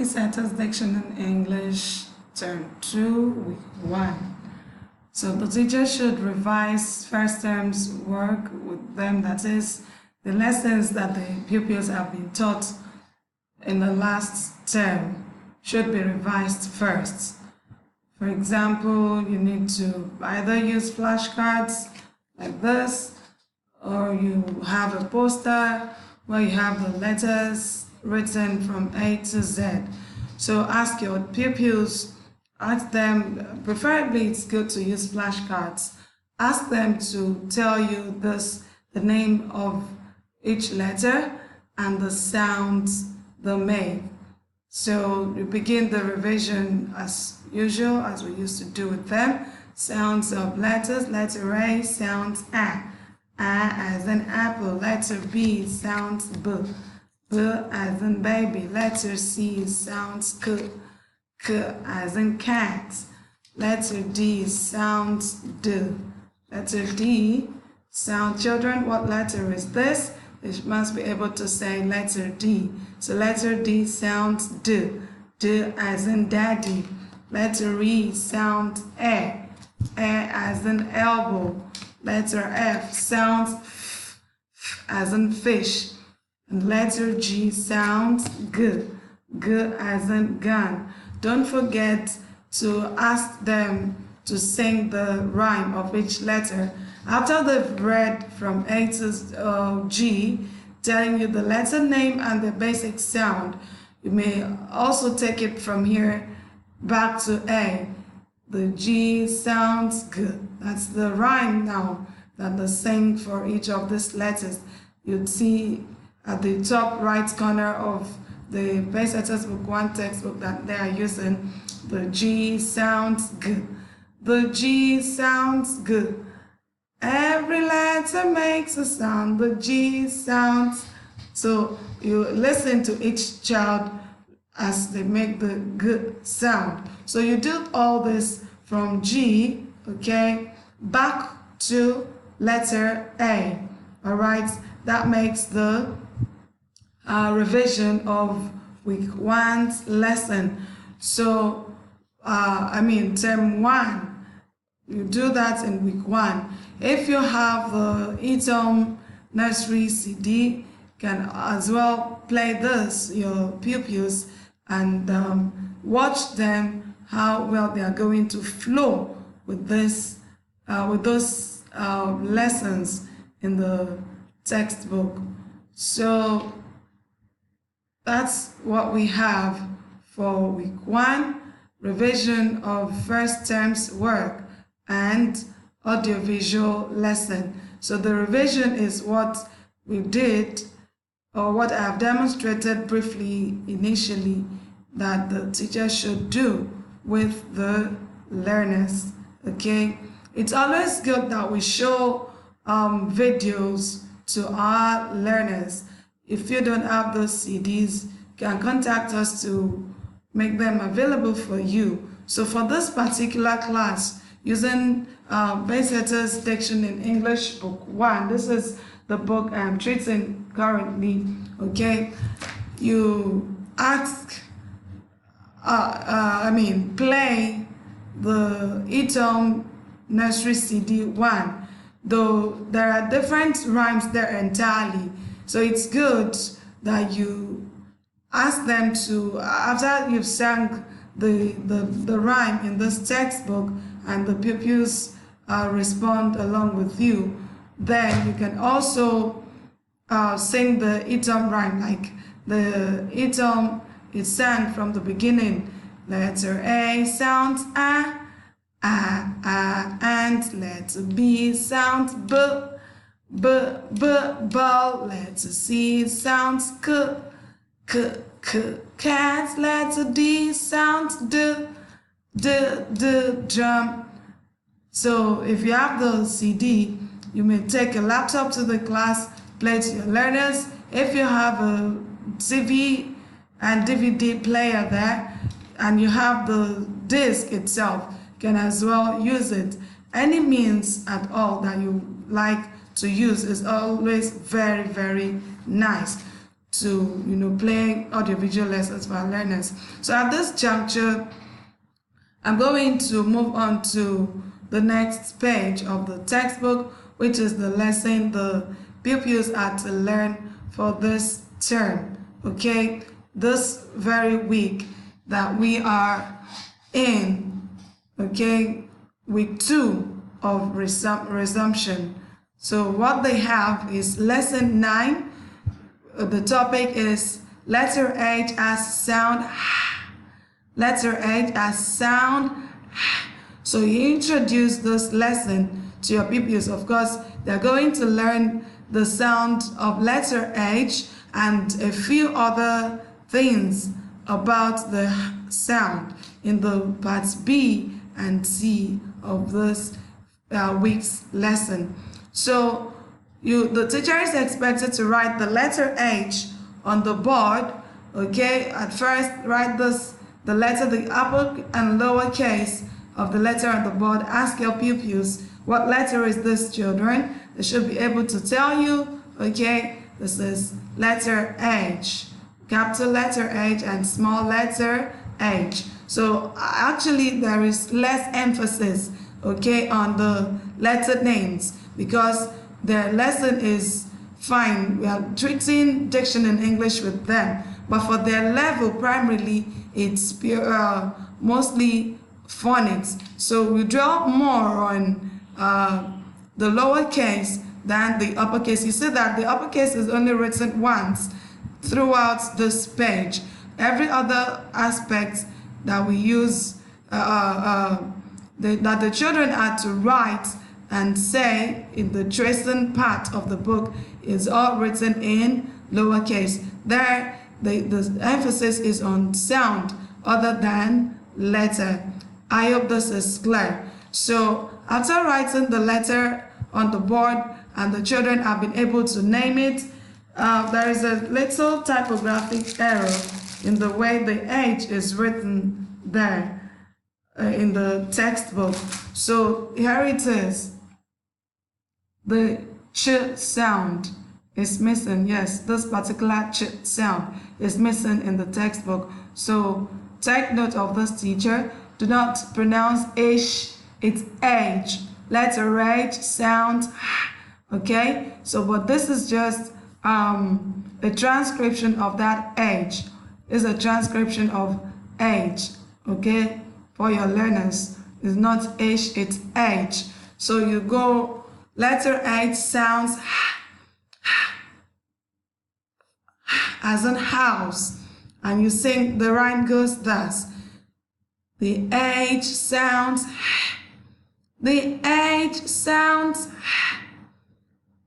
Sentence Diction in English, Term 2, Week 1. So the teacher should revise first term's work with them, that is, the lessons that the pupils have been taught in the last term should be revised first. For example, you need to either use flashcards like this, or you have a poster where you have the letters written from A to Z. So ask your pupils, ask them, preferably it's good to use flashcards. Ask them to tell you the name of each letter and the sounds they make. So you begin the revision as usual, as we used to do with them. Sounds of letters, letter A sounds A. A as in apple, letter B sounds B. B as in baby, letter C sounds K. K as in cat, letter D sounds D. Letter D sound, children, what letter is this? They must be able to say letter D. So letter D sounds D. D as in daddy. Letter E sounds E. E as in elbow. Letter F sounds F, F as in fish. And letter G sounds G. G as in gun. Don't forget to ask them to sing the rhyme of each letter. After they've read from A to G, telling you the letter name and the basic sound, you may also take it from here back to A. The G sounds good. That's the rhyme now that they sing for each of these letters. You'd see at the top right corner of the Base Letters Book 1 textbook that they are using, the G sounds good. The G sounds good. Every letter makes a sound. The G sounds. So you listen to each child as they make the good sound. So you do all this from G, okay, back to letter A. All right, that makes the revision of week 1's lesson. So, term 1, you do that in week 1. If you have the ETOM nursery CD, you can as well play this, your pupils, and watch them, how well they are going to flow with this, with those lessons in the textbook. So that's what we have for week 1, revision of first term's work and audiovisual lesson. So the revision is what we did, or what I have demonstrated briefly initially, that the teacher should do with the learners, okay? It's always good that we show videos to our learners. If you don't have those CDs, you can contact us to make them available for you. So for this particular class, using Base Letters Diction in English Book 1, this is the book I'm treating currently, okay? You ask, play the ETOM Nursery CD 1, though there are different rhymes there entirely. So it's good that you ask them to, after you've sung the rhyme in this textbook and the pupils respond along with you, then you can also sing the ETOM rhyme, like the ETOM is sang from the beginning. Letter A sounds A, and letter B sounds B, ball. Letter C sounds K, cat. Letter D sounds D, drum. So if you have the CD, you may take a laptop to the class, play to your learners. If you have a TV and DVD player there, and you have the disc itself, you can as well use it. Any means at all that you like to use is always very, very nice. to, play audiovisual lessons for our learners. So at this juncture, I'm going to move on to the next page of the textbook, which is the lesson the pupils are to learn for this term, okay? This very week that we are in, okay, week 2 of resumption. So what they have is lesson 9. The topic is letter H as sound. Letter H as sound. So you introduce this lesson to your pupils. Of course, they're going to learn the sound of letter H and a few other things about the sound in the parts B and C of this week's lesson. So the teacher is expected to write the letter H on the board, okay? At first, write the letter, the upper and lower case of the letter on the board. Ask your pupils, what letter is this, children? They should be able to tell you, okay, this is letter H, capital letter H and small letter H. So actually there is less emphasis, okay, on the letter names because their lesson is fine. We are treating diction in English with them, but for their level, primarily, it's pure, mostly phonics. So we draw more on the lowercase than the uppercase. You see that the uppercase is only written once throughout this page. Every other aspect that we use, that the children are to write and say in the tracing part of the book is all written in lowercase. There, the emphasis is on sound other than letter. I hope this is clear. So after writing the letter on the board and the children have been able to name it, there is a little typographic error in the way the H is written there in the textbook. So here it is. The ch sound is missing. Yes, this particular ch sound is missing in the textbook. So take note of this, teacher. Do not pronounce H, it's H. Letter H sounds, okay? So, but this is just a transcription of that H. It's a transcription of H, okay? For your learners, it's not H, it's H. So you go, letter H sounds as in house, and you sing, the rhyme goes thus. The H sounds, the H sounds,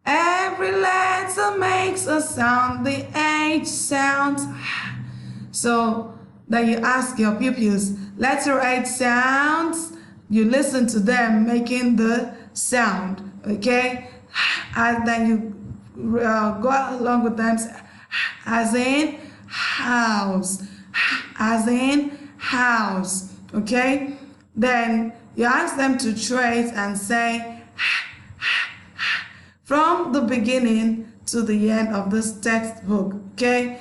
every letter makes a sound, the H sounds. So then you ask your pupils, letter H sounds, you listen to them making the sound, okay? And then you go along with them, as in house, as in house, okay? Then you ask them to trace and say from the beginning to the end of this textbook, okay?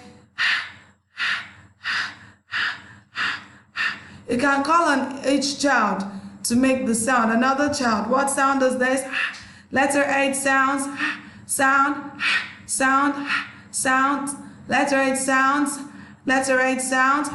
You can call on each child to make the sound. Another child, what sound is this? Letter H sounds, sound, sound, sound. Letter H sounds, letter H sounds,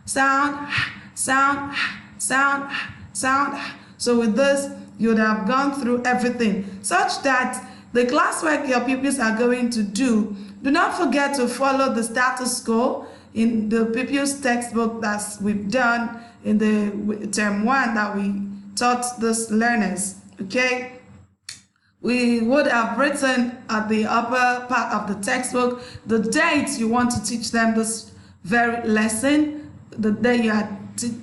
sound, sound, sound, sound. So with this, you would have gone through everything such that the classwork your pupils are going to do not forget to follow the status quo in the pupils textbook that we've done in the term 1 that we taught these learners, okay? We would have written at the upper part of the textbook the dates you want to teach them this very lesson, the day you are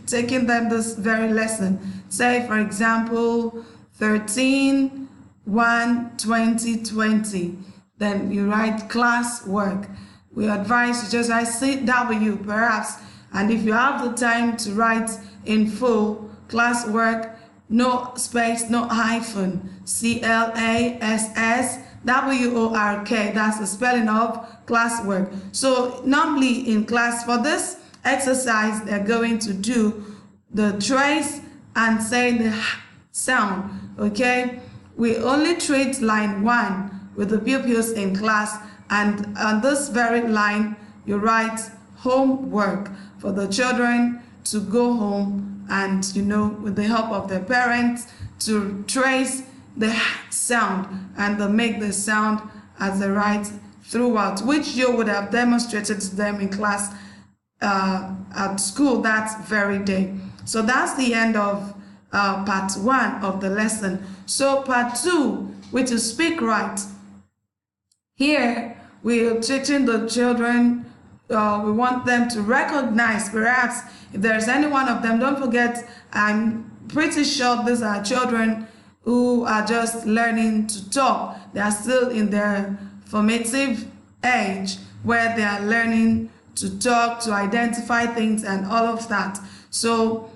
taking them this very lesson. Say, for example, 13/1/2020. Then you write class work. We advise you just write CW perhaps, and if you have the time to write in full, class work, no space, no hyphen, CLASSWORK. That's the spelling of classwork. So normally in class for this exercise, they're going to do the trace and say the sound, okay? We only treat line 1 with the pupils in class, and on this very line, you write homework for the children to go home and, with the help of their parents, to trace the sound and to make the sound as they write throughout, which you would have demonstrated to them in class at school that very day. So that's the end of part 1 of the lesson. So part 2, which is speak right. Here we are teaching the children, we want them to recognize, perhaps if there's any one of them, don't forget, I'm pretty sure these are children who are just learning to talk. They are still in their formative age where they are learning to talk, to identify things and all of that. So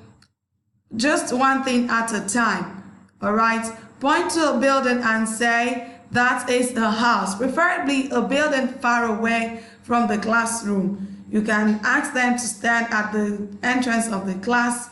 just one thing at a time, all right? Point to a building and say, that is a house, preferably a building far away from the classroom. You can ask them to stand at the entrance of the class.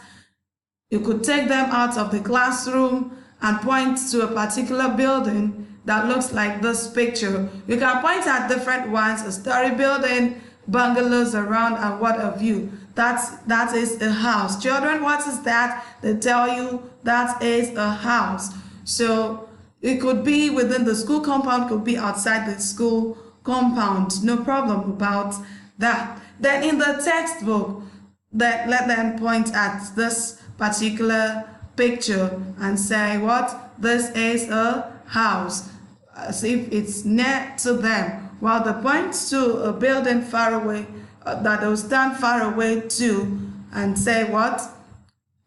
You could take them out of the classroom and point to a particular building that looks like this picture. You can point at different ones, a story building, bungalows around, and what have you. That is a house. Children, what is that? They tell you that is a house. So it could be within the school compound, could be outside the school compound. No problem about that. Then in the textbook, let them point at this particular picture and say what? This is a house, as if it's near to them, while they point to a building far away, that they'll stand far away to and say what?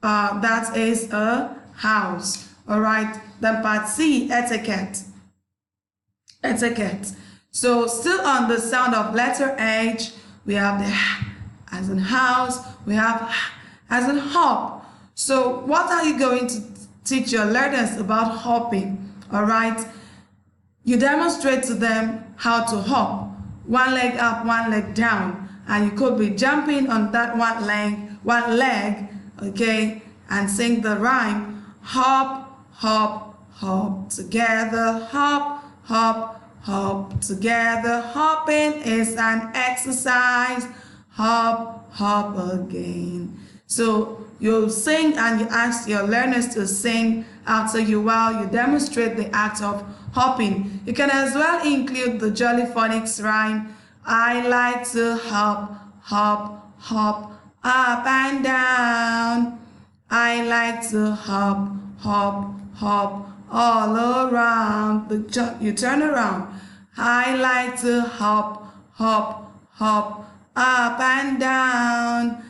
That is a house. All right. Then part C, etiquette. Etiquette. So still on the sound of letter H, we have the as in house, we have as in hop. So what are you going to teach your learners about hopping? All right. You demonstrate to them how to hop. One leg up, one leg down. And you could be jumping on that one leg, okay, and sing the rhyme. Hop, hop, hop together. Hop, hop, hop together. Hopping is an exercise. Hop, hop again. So you sing and you ask your learners to sing after you while you demonstrate the act of hopping. You can as well include the Jolly Phonics rhyme. I like to hop, hop, hop, up and down. I like to hop, hop, hop, all around. You turn around. I like to hop, hop, hop, up and down.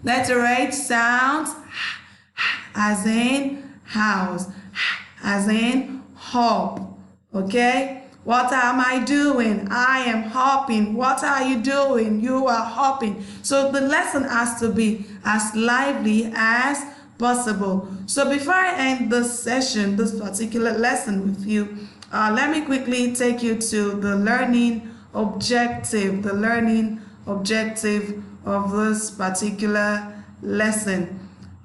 Letter H sounds as in house, as in hop, okay? What am I doing? I am hopping. What are you doing? You are hopping. So the lesson has to be as lively as possible. So before I end this session, this particular lesson with you, let me quickly take you to the learning objective, of this particular lesson,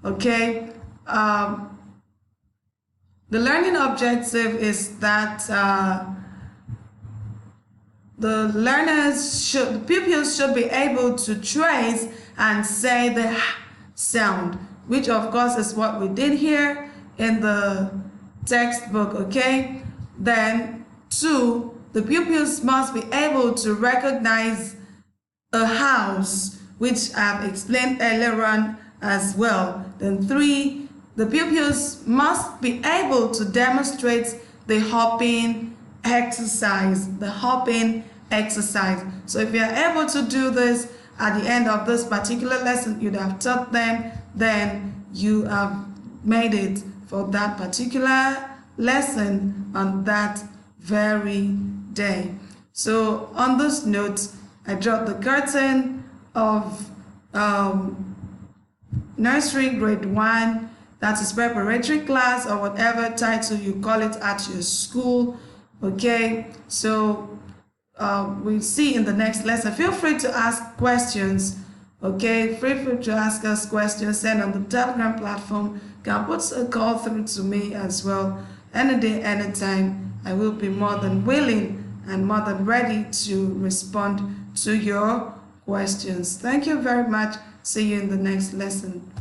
okay? The learning objective is that the pupils should be able to trace and say the sound, which of course is what we did here in the textbook, okay? Then 2, the pupils must be able to recognize a house, which I've explained earlier on as well. Then 3, the pupils must be able to demonstrate the hopping exercise, So if you're able to do this at the end of this particular lesson, you'd have taught them, then you have made it for that particular lesson on that very day. So on this note, I dropped the curtain of Nursery Grade 1, that is preparatory class or whatever title you call it at your school. Okay, so we'll see in the next lesson. Feel free to ask questions. Okay, feel free to ask us questions. Send on the Telegram platform. You can put a call through to me as well. Any day, anytime. I will be more than willing and more than ready to respond to your questions. Thank you very much. See you in the next lesson.